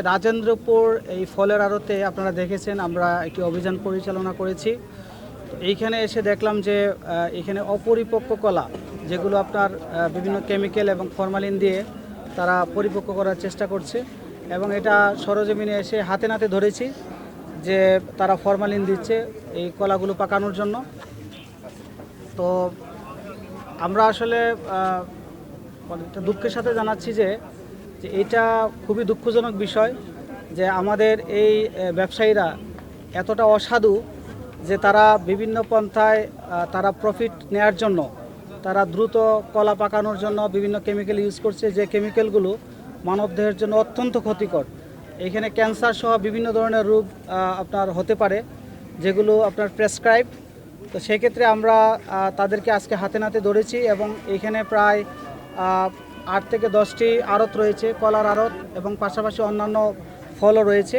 রাজেন্দ্রপুর এই ফলের আড়তে আপনারা দেখেছেন আমরা একটি অভিযান পরিচালনা করেছি। তো এইখানে এসে দেখলাম যে এখানে অপরিপক্ক কলা, যেগুলো আপনার বিভিন্ন কেমিক্যাল এবং ফরমালিন দিয়ে তারা পরিপক্ক করার চেষ্টা করছে, এবং এটা সরজমিনে এসে হাতে নাতে ধরেছি যে তারা ফরমালিন দিচ্ছে এই কলাগুলো পাকানোর জন্য। তো আমরা আসলে দুঃখের সাথে জানাচ্ছি যে এটা খুবই দুঃখজনক বিষয় যে আমাদের এই ব্যবসায়ীরা এতটা অসাধু যে তারা বিভিন্ন পন্থায় তারা প্রফিট নেয়ার জন্য তারা দ্রুত কলা পাকানোর জন্য বিভিন্ন কেমিক্যাল ইউজ করছে, যে কেমিক্যালগুলো মানবদেহের জন্য অত্যন্ত ক্ষতিকর। এখানে ক্যান্সার সহ বিভিন্ন ধরনের রোগ আপনার হতে পারে, যেগুলো আপনার প্রেসক্রাইব। তো সেক্ষেত্রে আমরা তাদেরকে আজকে হাতে নাতে ধরেছি, এবং এইখানে প্রায় 8 থেকে 10টি আড়ত রয়েছে, কলার আড়ত, এবং পাশাপাশি অন্যান্য ফলও রয়েছে,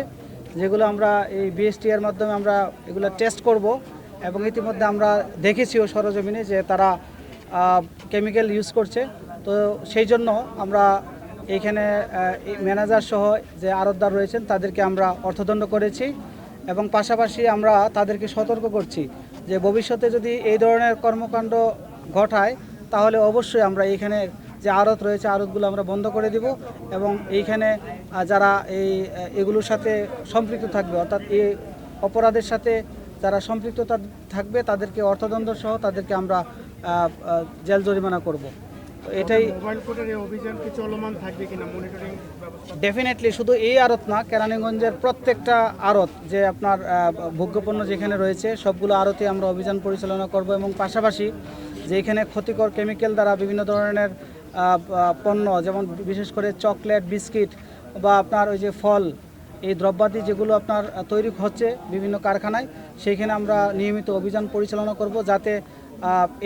যেগুলো আমরা এই বিএসটিআর মাধ্যমে আমরা এগুলো টেস্ট করব। এবং ইতিমধ্যে আমরা দেখেছিও সরজমিনে যে তারা কেমিক্যাল ইউজ করছে। তো সেই জন্য আমরা এইখানে ম্যানেজার সহ যে আড়তদার রয়েছেন তাদেরকে আমরা অর্থদণ্ড করেছি, এবং পাশাপাশি আমরা তাদেরকে সতর্ক করছি যে ভবিষ্যতে যদি এই ধরনের কর্মকাণ্ড ঘটায় তাহলে অবশ্যই আমরা এইখানে যে আড়ত রয়েছে আড়তগুলো আমরা বন্ধ করে দিব, এবং এইখানে যারা এগুলোর সাথে সম্পৃক্ত থাকবে, অর্থাৎ এই অপরাধের সাথে যারা সম্পৃক্ত থাকবে তাদেরকে অর্থদণ্ড সহ তাদেরকে আমরা জেল জরিমানা করব। তো এটাই মোবাইল কোর্টের এই অভিযান কি চলমান থাকবে কিনা, মনিটরিং ব্যবস্থা? ডেফিনেটলি শুধু এই আড়ত না, কেরানীগঞ্জের প্রত্যেকটা আড়ত যে আপনার ভোগ্যপণ্য যেখানে রয়েছে সবগুলো আড়তে আমরা অভিযান পরিচালনা করব, এবং পাশাপাশি যে এখানে ক্ষতিকর কেমিক্যাল দ্বারা বিভিন্ন ধরনের পণ্য, যেমন বিশেষ করে চকলেট, বিস্কিট বা আপনার ওই যে ফল, এই দ্রব্যাদি যেগুলো আপনার তৈরি হচ্ছে বিভিন্ন কারখানায়, সেইখানে আমরা নিয়মিত অভিযান পরিচালনা করব যাতে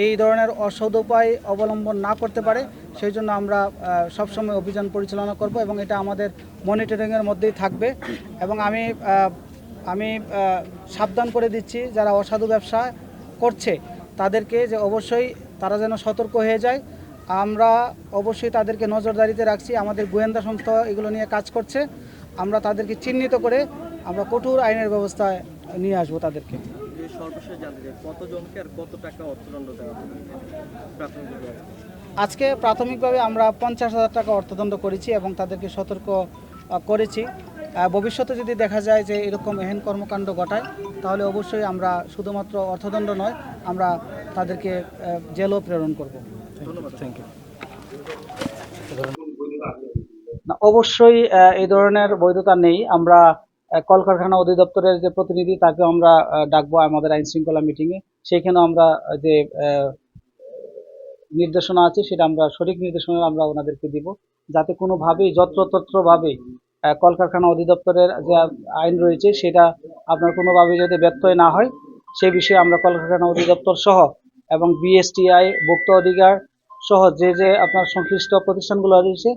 এই ধরনের অসৎ উপায় অবলম্বন না করতে পারে। সেই জন্য আমরা সবসময় অভিযান পরিচালনা করব, এবং এটা আমাদের মনিটরিংয়ের মধ্যেই থাকবে। এবং আমি সাবধান করে দিচ্ছি যারা অসাধু ব্যবসা করছে তাদেরকে, যে অবশ্যই তারা যেন সতর্ক হয়ে যায়। আমরা অবশ্যই তাদেরকে নজরদারিতে রাখছি, আমাদের গোয়েন্দা সংস্থা এগুলো নিয়ে কাজ করছে। আমরা তাদেরকে চিহ্নিত করে আমরা কঠোর আইনের ব্যবস্থায় নিয়ে আসবো তাদেরকে। সর্বশেষ জানতে চাই কতজনকে আর কত টাকা অর্থদণ্ড দেওয়া হবে প্রাথমিকভাবে? আজকে প্রাথমিকভাবে আমরা 50,000 টাকা অর্থদণ্ড করেছি এবং তাদেরকে সতর্ক করেছি। ভবিষ্যতে যদি দেখা যায় যে এরকম এহেন কর্মকাণ্ড ঘটায় তাহলে অবশ্যই আমরা শুধুমাত্র অর্থদণ্ড নয়, আমরা তাদেরকে জেলও প্রেরণ করব। ধন্যবাদ। Thank you. না, অবশ্যই এই ধরনের বৈধতা নেই। আমরা কলকারখানা অধিদপ্তরের যে প্রতিনিধি তাকে আমরা ডাকবো আমাদের আইন শৃঙ্খলা মিটিংয়ে, সেইখানেও আমরা যে নির্দেশনা আছে সেটা আমরা সঠিক নির্দেশনা আমরা ওনাদেরকে দিব, যাতে কোনোভাবেই যত্রতত্রভাবে কলকারখানা অধিদপ্তরের যে আইন রয়েছে সেটা আপনার কোনোভাবেই যাতে ব্যত্যয় না হয়, সেই বিষয়ে আমরা কলকারখানা অধিদপ্তর সহ এবং বিএসটিআই, ভোক্তা অধিকার সহ যে আপনার সংশ্লিষ্ট প্রতিষ্ঠানগুলো রয়েছে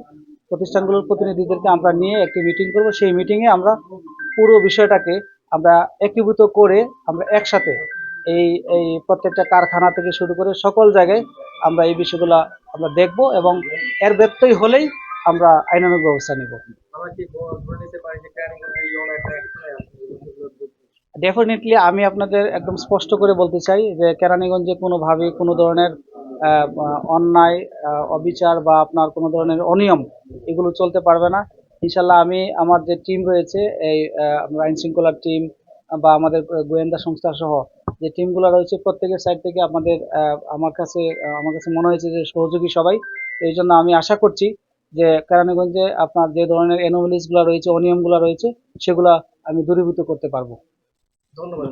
প্রতিষ্ঠানগুলোর প্রতিনিধিদেরকে আমরা নিয়ে একটি মিটিং করব। সেই মিটিংয়ে আমরা পুরো বিষয়টাকে আমরা একীভূত করে আমরা একসাথে এই এই প্রত্যেকটা কারখানা থেকে শুরু করে সকল জায়গায় আমরা এই বিষয়গুলো আমরা দেখব, এবং এর ব্যত্যয় হলেই আমরা আইনানুগ ব্যবস্থা নিব। ডেফিনেটলি আমি আপনাদের একদম স্পষ্ট করে বলতে চাই যে কেরানীগঞ্জে কোনোভাবেই কোনো ধরনের অন্যায়, অবিচার বা আপনার কোনো ধরনের অনিয়ম এগুলো চলতে পারবে না। ইনশাল্লাহ আমি আমার যে টিম রয়েছে এই আমরা আইন শৃঙ্খলার টিম বা আমাদের গোয়েন্দা সংস্থা সহ যে টিমগুলো রয়েছে প্রত্যেকের সাইড থেকে আমার কাছে মনে হয়েছে যে সহযোগী সবাই। এই জন্য আমি আশা করছি যে কেরানীগঞ্জে আপনার যে ধরনের অ্যানোমালিসগুলো রয়েছে, অনিয়মগুলো রয়েছে, সেগুলা আমি দূরীভূত করতে পারবো। ধন্যবাদ।